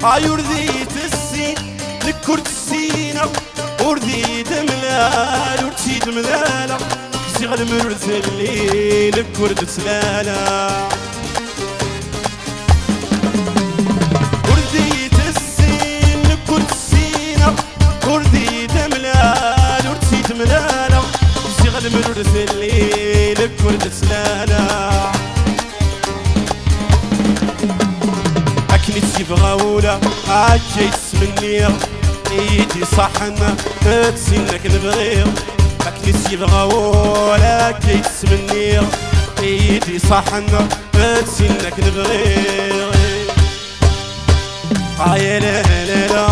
هاي ورديت السين لكرت السينة ورديت ملال ورتيت ملالة زغل مرث الليل لكرت سلالة ورديت السين لكرت السينة ورديت ملال ورتيت ملالة زغل مرث الليل لكرت سلالة أكني تبغاولا هاكي تسمني ايدي صحنا تسينك نبغير أكني تبغاولا هاكي تسمني ايدي صحنا تسينك نبغير هاي لا لا لا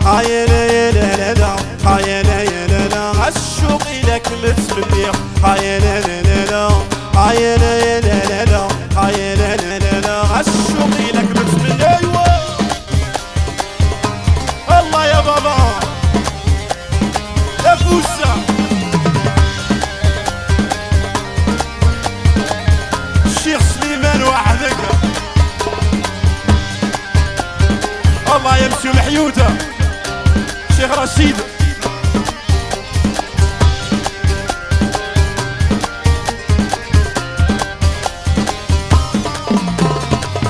هاي لا لا لا هاي لا لا لا عالشوق لك متمني هاي لا لا لا هاي لا لا لا هاي لا لا لا عالشوق لك متمني الله يا بابا يا فوسة الشيخ سليمان وحدك الله يمشي محيوته شيخ رشيد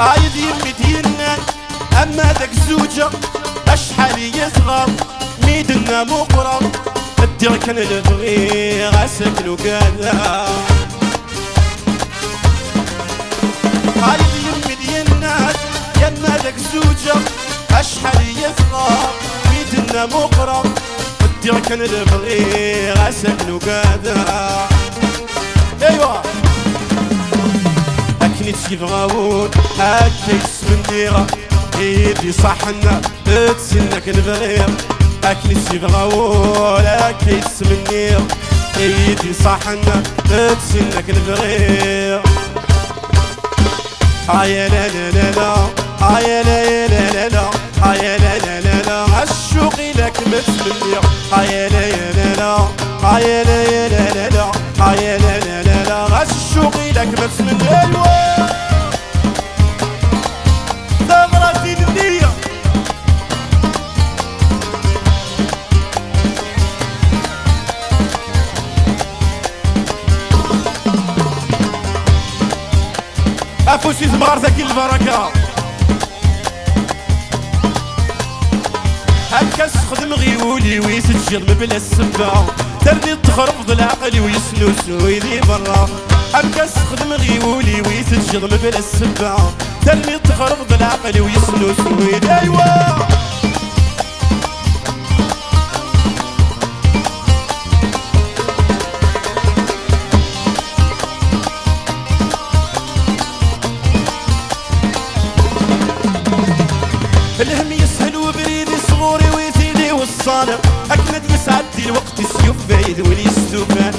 هاي دير مدينة أما ذاك الزوجة أشحال يصغر ميدنا مقرب الدير كان البغي غاسكلو كذا هاي دير مدينة يما ذاك الزوجة أشحال يصغر ميدنا مقرب الدير كان البغي غاسكلو كذا ايوا أكني تيبغاون هاكا يسمن ديرا ايدي صحنا تسنك نبغير أكني تيبغاون هاكا يسمن ديرا ايدي صحنا تسنك نبغير هاي لا لا لا لا هاي لا لا لا لا هاي لا لا لا لا عالشوق لك متمنير هاي لا لا لا هاي لا لا لا لا هاي لا لا لا لا عالشوق لك متمنير ثمرة النية أفوشي زمار ذاك البركة هكا استخدم غيولي ويسجل بلا السبة تردي تخرب العقل ويسنوس ويدي برا هكا استخدم غيولي ويسجل بلا السبة تردي تخرب العقل ويسنوس ويدي ايوا الهم يسهل وبريدي صغوري ويزيدي والصالح أكمد يسعدي الوقت سيوف بعيد وليستوفان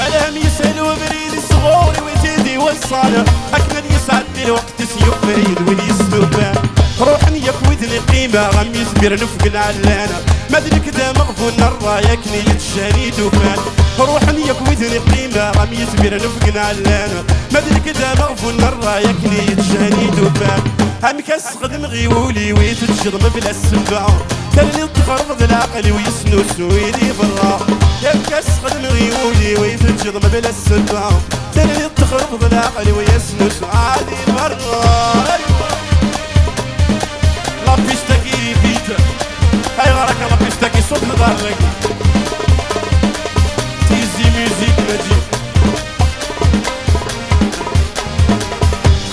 الهم يسهل وبريدي صغوري ويزيدي والصالح أكمد يسعدي الوقت سيوف بعيد وليستوفان روحني يكويدني قيمة غم يزبير نفق العلانة مدرك دا مغفون الرايك نية شريد وفان روحني يكويدني قيمة غم يزبير نفق العلانة مدرك دا مغفون الرايك نية شريد وفان هم كاستخدم غيولي ويتجرم بلا السبع تلي تخرب العقل ويسنوس ويدي برا هم كاستخدم غيولي ويتجرم بلا السبع تلي تخرب العقل ويسنوس عادي برا لا بيشتكي فيتا هاي غارك لا بيشتكي صوت نضارك تيزي ميوزيك مجيب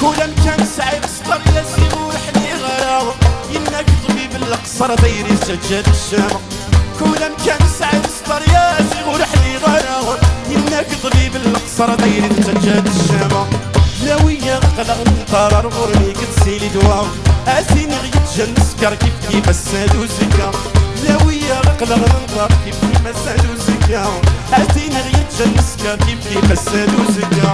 كل مكان سعيد صدر يسيب وحدي غراوة إنك طبيب الأقصر دايري سجاد الشامة كل مكان سعيد صدر يسيب وحدي غراوة إنك طبيب الأقصر دايري سجاد الشامة لاوية قلق نقرر غرني قد سيلي دواو أسيني غيت جنسكر كيف السادو زكا لاوية قلق نقرر كيف السادو زكا أسيني غيت جنسكر كيف السادو زكا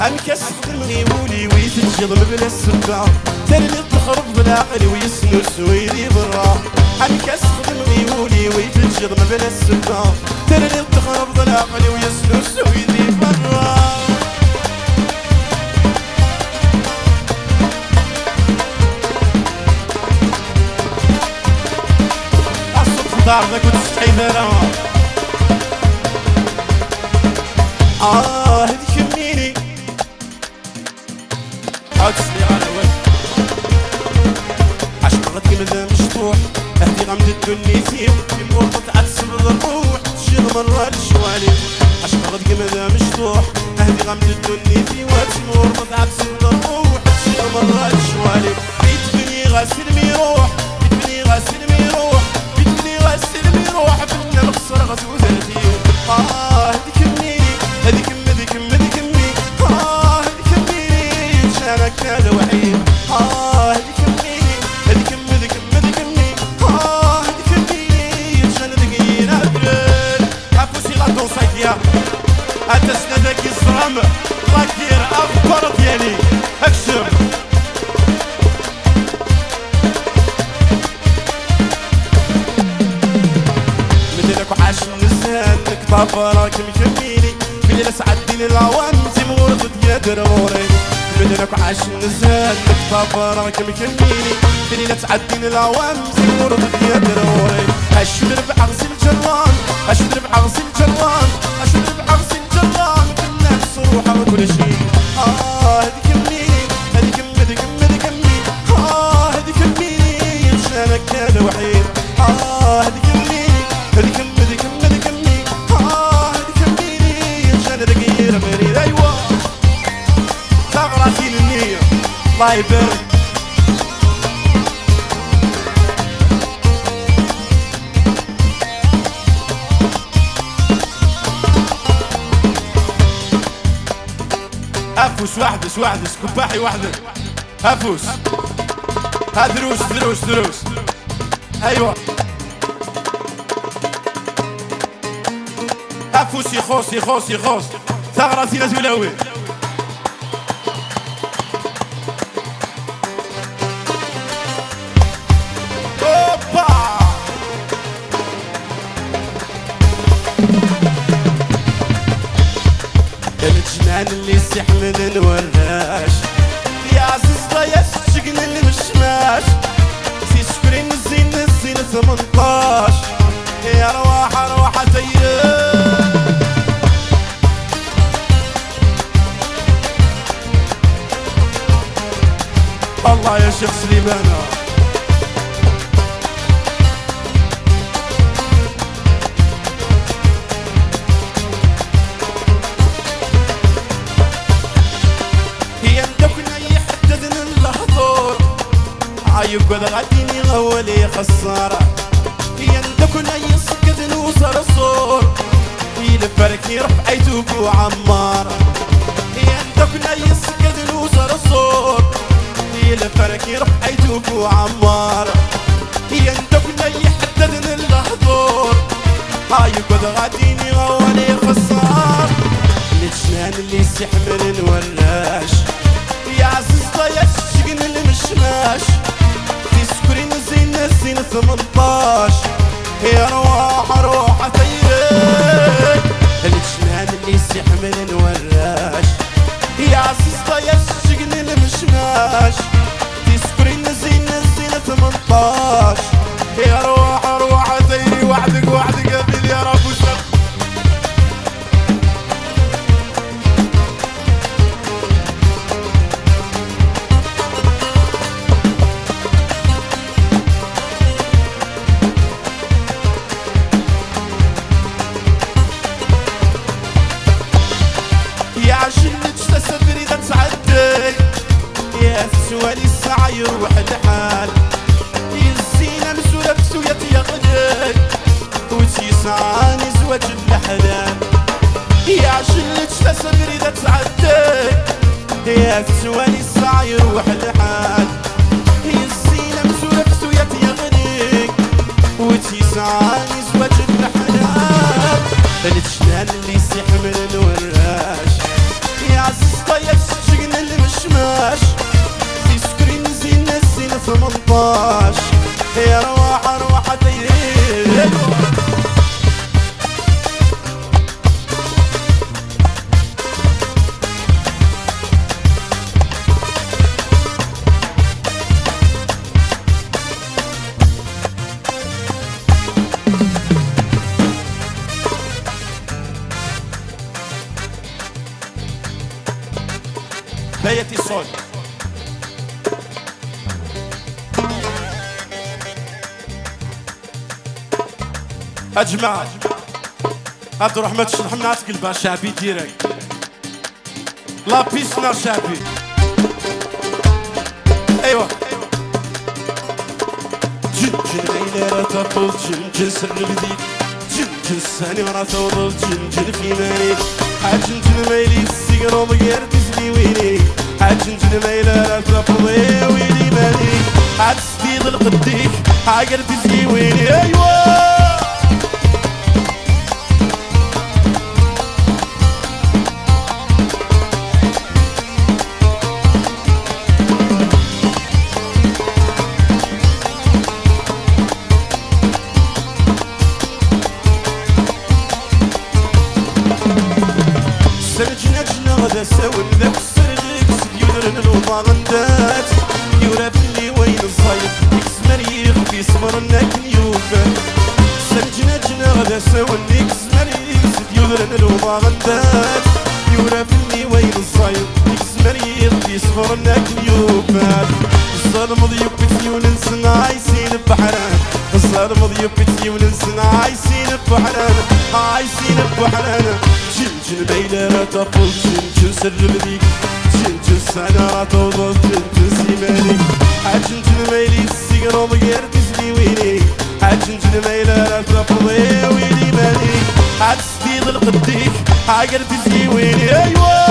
أنكس غيولي ويتجرم بلا السبع تلي تخرب بالعقل ويسنوس ويدي برا أنكس غيولي ويتجرم بلا السبع تلي تخرب بالعقل ويسنوس ويدي برا دار ذاك وتستحي ذرا هذيك منيني عاود تسلي على وين عشرة كلمة مشطوح اهدي غمدت النيتين في مربط عتسب الروح تشيل مرة الشوالي عشرة كلمة مشطوح اهدي غمدت النيتين مربط عتسب الروح تشيل مرة الشوالي بيتبني غاسل ميروح بيتبني غاسل ميروح بيتبني غاسل ميروح بنا الخسر غزو ذاتي هذيك منيني هذيك هذيك هذيك مني هذيك منيني شانك هذا وحيد هذيك منيني هذيك هذيك هذيك مني هذيك منيني شان ذقين أبرد عفوسي لا توصيت يا هذا سندك الصرام راكير أفكار ديالي أكشم وعاش النسان نكطف راك مكميني في ليلة سعدين العوام تيمور ضد يا دروري بدنك وعاش النسان نكطف راك مكميني في ليلة سعدين العوام تيمور ضد يا دروري اش درب عغسل جران اش درب عغسل جران اش درب عغسل جران كنا نصروح وكل شيء هذيك منيني هذيك هذيك هذيك مني هذيك منيني مشانك هذا وحيد هذيك منيني هذيك هذيك هذيك مني هذيك منيني مشان رقير مريض ايوا ثغرتي للنية الله يبارك افوس وحدس وحدس كباحي وحدك افوس ها دروس دروس دروس ايوه افوس يخوص يخوص يخوص ثغرتي لزولاوي اوبا الجنان اللي استحمل الوراش يا عزيز يا الشقن اللي مشماش سي شكرين الزين الزين 18 يا رواح رواح تيران الله يا شيخ سليمانة هي ندكنا يحددن اللحظور عايق وذا غاديني غولي خسارة هي ندكنا يسكدن وصر الصور هي لفركي رفعيتو بو عمارة هي ندكنا يسكدن وصر الصور هي لفركي رفعيتو بو عمارة هي ندكنا يحددن اللحظور عايق وذا غاديني غولي خسارة الجنان اللي يستحمل الوراش يا عزيز يا الشقن اللي مشماش تسكرين زين الزين 18 يا روح روح طيرك الجنان اللي يستحمل الوراش يا عزيز يا الشقن اللي مشماش تسكرين زين الزين 18 يا روح روح طيري وحدك وحدك قبل يا رب وشرف يا عشلك تسافر اذا تعدي يا سوالي الساعة يروح الحال الزينة مسولة بسوية يغدي وتيسعاني زواج الأحلام يا عشلك تسافر اذا تعدي يا سوالي الساعة يروح الحال الزينة مسولة بسوية يغدي وتيسعاني زواج الأحلام الجنان اللي يستحمل الوراش يا عزيز يا الشقن اللي مشماش في سكرين زين الزين 18 يا رواح رواح طيرين بيتي صول. أجمع عبد الرحمن شرحمنا تقلبها شعبي ديريكت لا بيسنا شعبي. ايوا جن جن ليلة راه تفوض جن جن سر بديك جن جن ساني راه توضل جن جن في مالي جن جن ميلي السيقر ضير تزلي ويلي جن جن ليلة راه تفوض يا ويلي مالي تسديد القديك عاقر تزلي ويلي. ايوا غدا ساون ذاك السرغيك سديودرن الوضاغندات يورا بلي وين الصايد يكسمر يخفي صبرنا كنيوفا سنجنا جنا غدا ساون يكسمر سديودرن الوضاغندات يورا بلي وين الصايد يكسمر يخفي صبرنا كنيوفا. الظالم ضيوب بتيون نسنا عايسين بحران الظالم ضيوب بتيون نسنا عايسين بحران عايسين بحران. جن جن بيلا لا تقول جن جن سر بديك جن جن سنة لا توضل جن جن سيماني جن جن ميلي السيقر ضير تزلي ويلي جن جن بيلا لا تقول يا ويلي مالي تسديد القديك عاقر تزلي ويلي. ايوا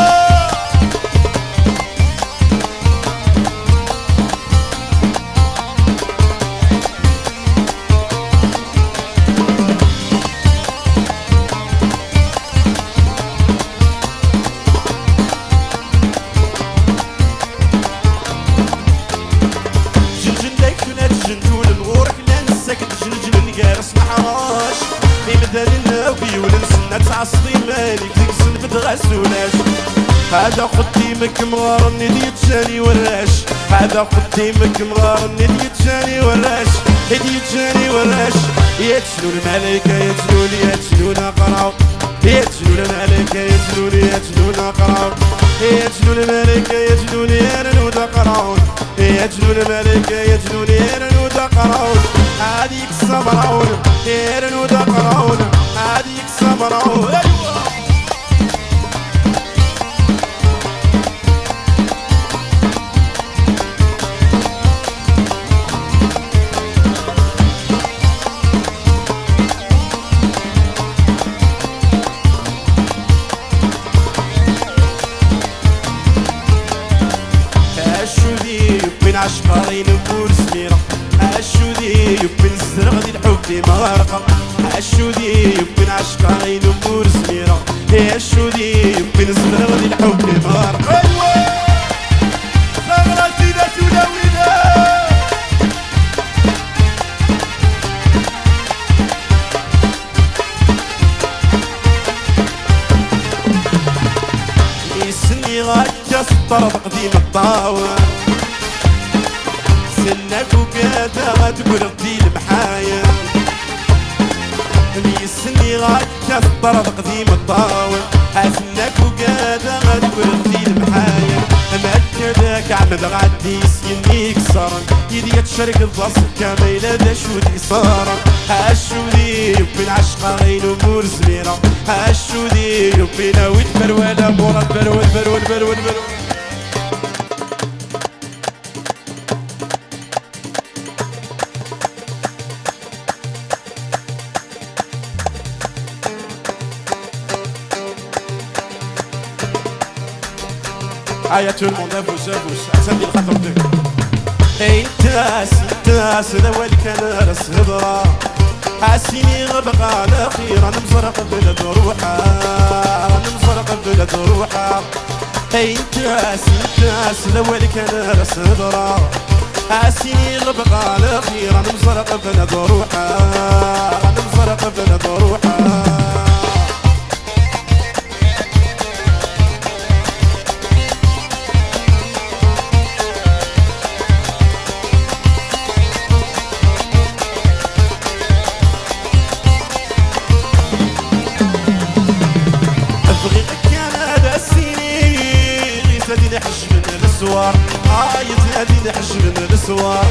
تعصلي مالك تكسن بتغسولاش هذا قديمك مغار ندي تجاني وراش هذا قديمك مغار ندي تجاني وراش ندي تجاني وراش. يتجنو الملكة يتجنون يتجنون قراو يتجنون الملكة يتجنون يتجنون قراو يتجنون الملكة يتجنون يرنود قراون يتجنون الملكة يتجنون يرنود قراون هذيك الصبراون يرنود قراون هذيك الصبراون. ايوا عشقارين نقول سميرة عالشودي يبن الزرق دي الحب مغارقة عالشودي يبن عشقارين نقول سميرة عالشودي يبن الزرق دي الحب مغارقة. ايوا ثغرتي لا تولوينا يسني غاكا سطر قديم الطاوة سنك وقادا غتقول ردي المحايا ميسني غاكا في الطرف قديم الطاول سنك وقادا غتقول ردي المحايا مأكداك عمد غادي سينيك صارن يدي تشارك الضص كاميلة دا شودي صارن هاشودي يبين عشقا غين امور زميرة هاشودي يبين اويت بروالا مورا برود برود برود برود. Aïe à tout le monde, à vous, samedi le 52. انتاس ذوالي كان راس هضرة حاسيني غبقى الاخير انا مزرق بلاد روحه انا مزرق بلاد روحه. انتاس ذوالي كان راس هضرة حاسيني غبقى الاخير انا مزرق بلاد روحه انا مزرق بلاد روحه. من السوار يتنادي نحش من السوار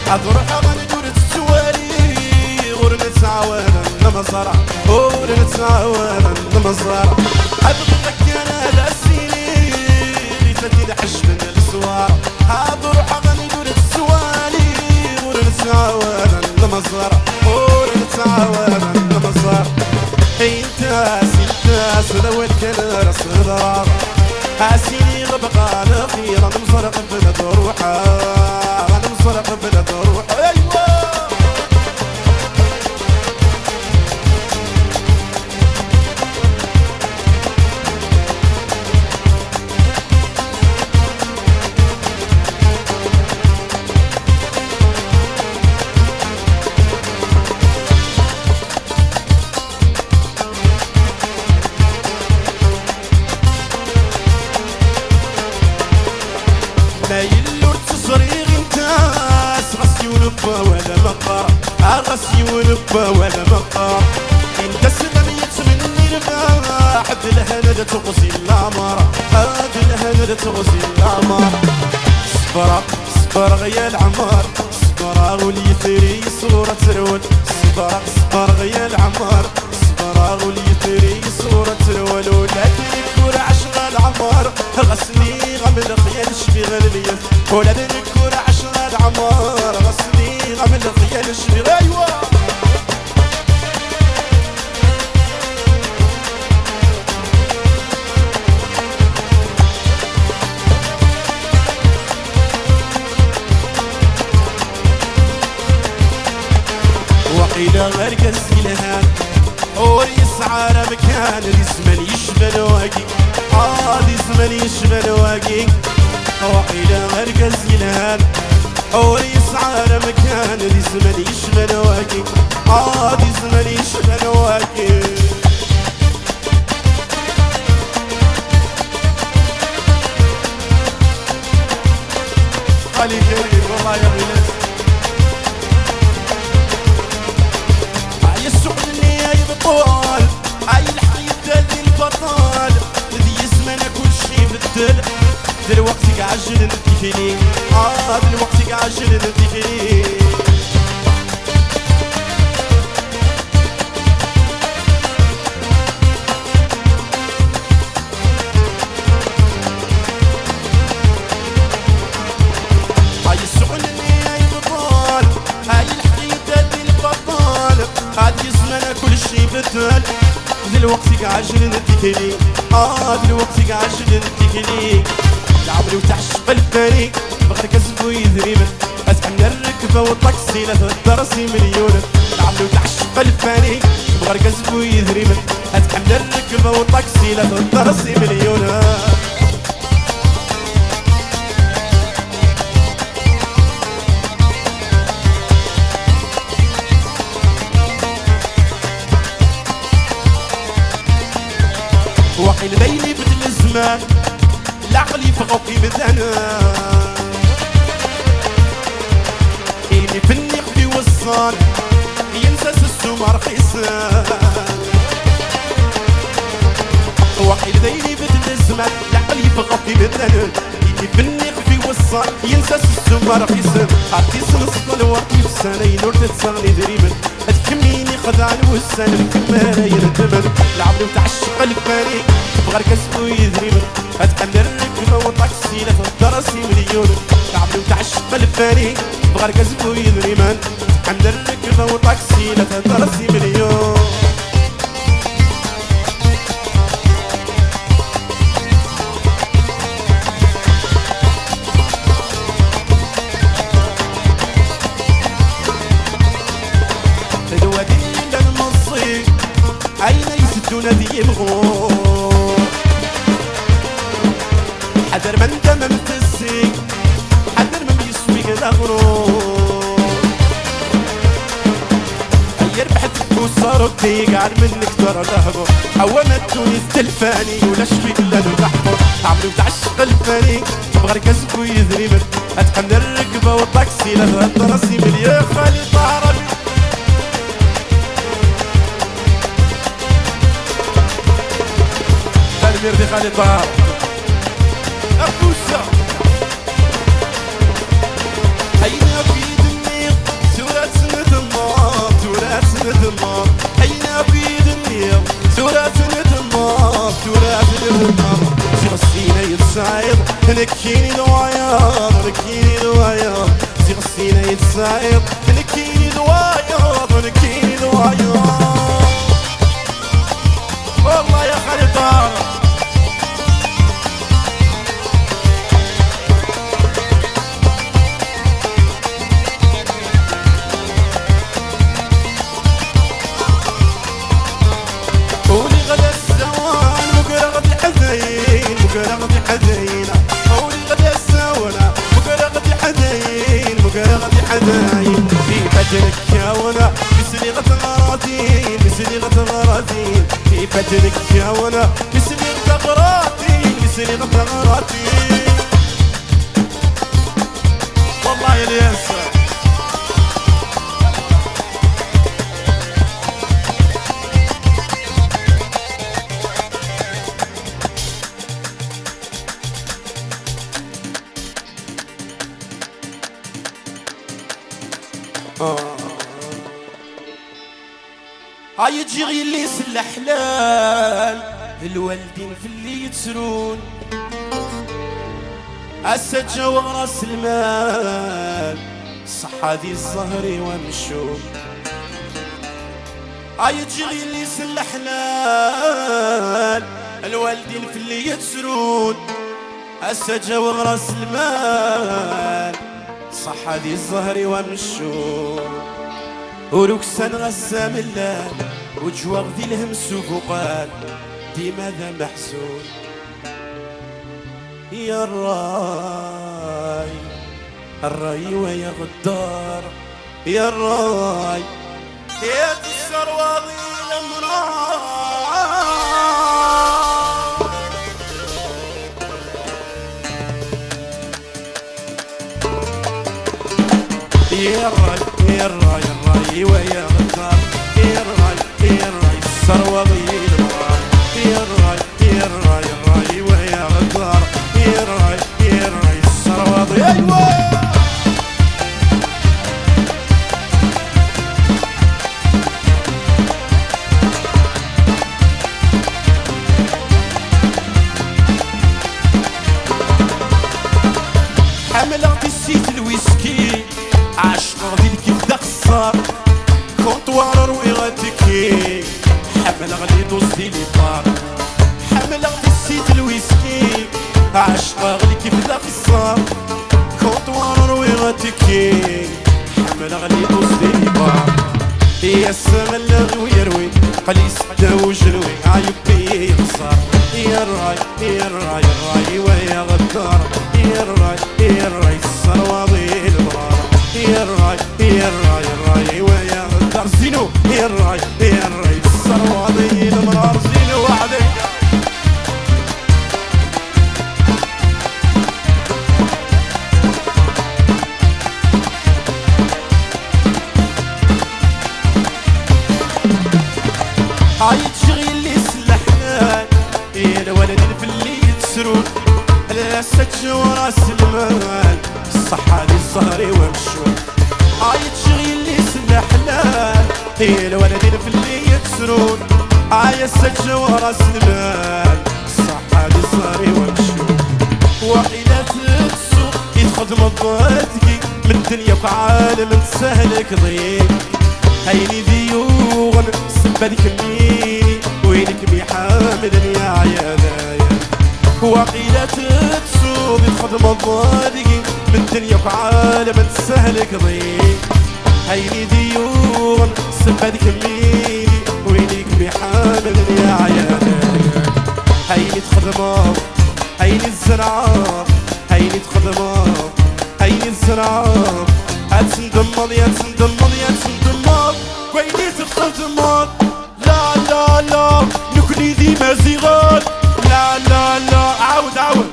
أروح غندور السواري غور نتعاون المزرعة غور نتعاون المزرعة أبغيك أنا هذا السيني يتنادي نحش من السوار أروح غندور السواري غور نتعاون المزرعة غور نتعاون المزرعة انتاس ذوات كان راس ضرار حاسيني غبقى نخير انا مزرق بلد روحه انا مزرق بلد روحه ايوه ما يلور تصريغ انتاس غسي ونبا ولا مقار غسي ونبا ولا مقار انت سلميت مني الباح بالهنا تغزي العمر هاد الهنا تغزي العمر صبرا صبر غيا العمر صبرا وليثري صورة ترول صبرا صبر غيا العمر صبرا وليثري صورة ترول ولكن الكورة عشرة العمر غسني غمل خيال شبي غلبيت ولاد الكورة عشرة العمر غسني غمل خيال شبي ايوه وقيل غير كالسلهان اور يسعى مكان دي زمن يشبه الواقي دي زمن يشبه الواقي وقيل غير كالسلهان اور يسعى مكان دي زمن يشبه الواقي دي زمن يشبه الواقي علي كريم والله يا غلاس يبطل هاي الحياة دالي البطل ذي زمانة كل شي بدل دلوقتي قاعجل ندي فيني دلوقتي قاعجل ندي فيني هاي السعل اللي يبطل هاي الحياة دالي البطل هادي زمانة كل شي بدل دلوقتي قاعجل نديكني دلوقتي قاعجل نديكني العمري وتعشق الفريق بغير كسبو يذريمن اتحمل الركبة والطاكسي لا تدرسي مليون العمري وتعشق الفريق بغير كسبو يذريمن اتحمل الركبة والطاكسي لا تدرسي مليون وقيل بيني بدل الزمان العقل يفقو في بدانا اللي فني خفي وصان ينسى السومة رخيصان وقيل بيني بدل الزمان العقل يفقو في بدانا اللي فني خفي وصان ينسى السومة رخيصان عطي سنص الوقت في السنة ينور تتصغني دريما تكميني خدع الوسان الكمارة يردمن العمري وتعشق الفريق بغير كسبو يذريمن اتحمل الركبة والطاكسي لا تدرسي مليون العمري وتعشق الفريق بغير كسبو يذريمن اتحمل الركبة والطاكسي لا تدرسي مليون الودين المصي عين يسدون ذي الغور حذر من دم تسي حذر من يسوي الغرور يربح تفوسر وتيقعد منك ترى لهبور عوامة تونس تلفاني ولا شفي بلاد وتحفر عمري وتعشق الفاني تبغى كسب ويذريمن اتحمل الركبة والطاكسي لا راسي مليون خالد عربي الميردي خالد طهر أفوسة دوايا نكيني دوايا زي غسينا يتسايق نكيني دوايا نكيني دوايا والله يا خلطان قولي غدا السوان مقرغ الحزين مقرغ الحزين قولي غدا السوان مقرغ الحزين مقرغ الحزين في فجرك كاونا بسليغة غراتين بسليغة غراتين في فجرك كاونا بسليغة غراتين بسليغة غراتين والله يا الياسر هاي تجي اللي يسل حلال الوالدين في اللي يتسرون السجة وراس المال صحة ذي الزهري ومشون هاي تجي اللي يسل حلال الوالدين في اللي يتسرون السجة وراس المال صحة ذي الزهري ومشون وركسان غسام اللال وجواغ ذي الهمس وفوقان دي ماذا محزون يا الراي الراي ويا غدار يا الراي يا السرواضي الامراء يا الراي يا الراي الراي ويا غدار يا الراي يا الراي السرواضي الامراء يا الراي يا الراي الراي ويا غدار يا الراي يا الراي السرواضي ايوه حملت السيت الويسكي عشق غدي كيف داك الصار كونطوار رويغتكي حمل غلي دوزي لي بار حملت السيت الويسكي عشق غلي كيف داك الصار كونطوار رويغتكي حمل غلي دوزي لي بار يا السما اللغوي يروي قلي سدا وجروي عيبي يخسر يا الراي يا الراي الراي ويا غدار يا الراي يا الراي السرواضي البرار يا الراي يا الراي الراي ويا غدار زينو يا الراي يا الراي السرواضي البرار زينو وحدك هاي تشغيل لي سلحنا يا الولد في اللي يتسرون السج وراس المال الصحة ذي الزهري ومشون هاي تشغيل لي سلحنا يا الولد في اللي يتسرون هاي السج وراس المال الصحة ذي الزهري ومشون وإلى تسوق يتخدم الضادقي من الدنيا بعالم سهلك ضيق هيني ديون سبالك منيني وينك بحامل يا عياذايا وقيلة تسوق يتخدم الضادقي من الدنيا بعالم سهلك ضيق هيني ديون سبالك منيني وينك بحامل يا عياذايا هيني تخدم هيني الزرعة هيني تخدم هيني الزرعة هتندمض يا تندمض يا تندمض ويني تخدمض لا لا لا نكني ديما زيغات لا لا لا عاود عاود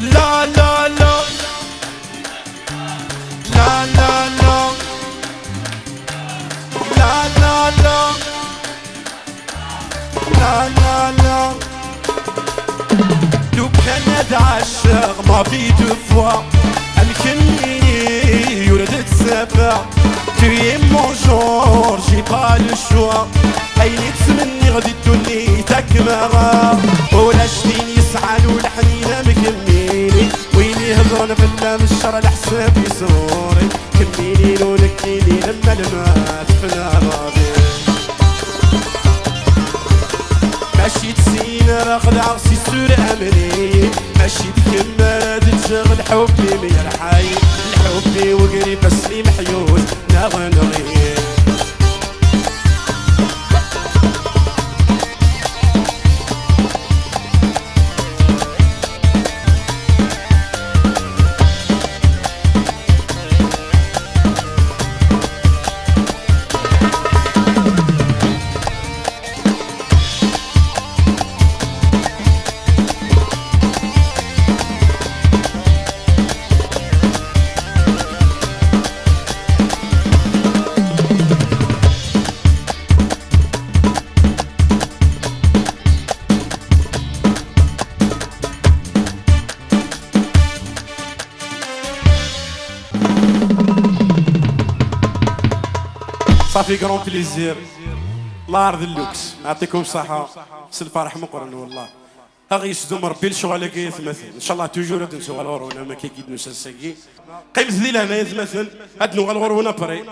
لا لا لا لا لا لا لا لا لا لا لا لا لو كان هذا عشاق ما في دو فوا الكنيني يولد تسافع Tu es mon genre, j'ai pas le choix هيني تسمني غادي تدوني تكمرة ولا شتيني يسعى له الحنينة مكميني يحضن فينا من الشر الحساب يسوري كمينين ونكينين لما المات فينا راضي ماشي تسين راقد عرسي سور امري ماشي تكمل تشغل حبي من الحي الحبي وقريب بس لي محيوس نغنغي صافي كرون بليزير الله عرض اللوكس يعطيكم الصحة سل فرح مقرن والله هاغي يسدو مربي الشغل كي يتمثل ان شاء الله توجور تنسوا الغرونا ما كي يدنو ساسكي قيمت ذي لهنا يتمثل ادنو الغرونا بري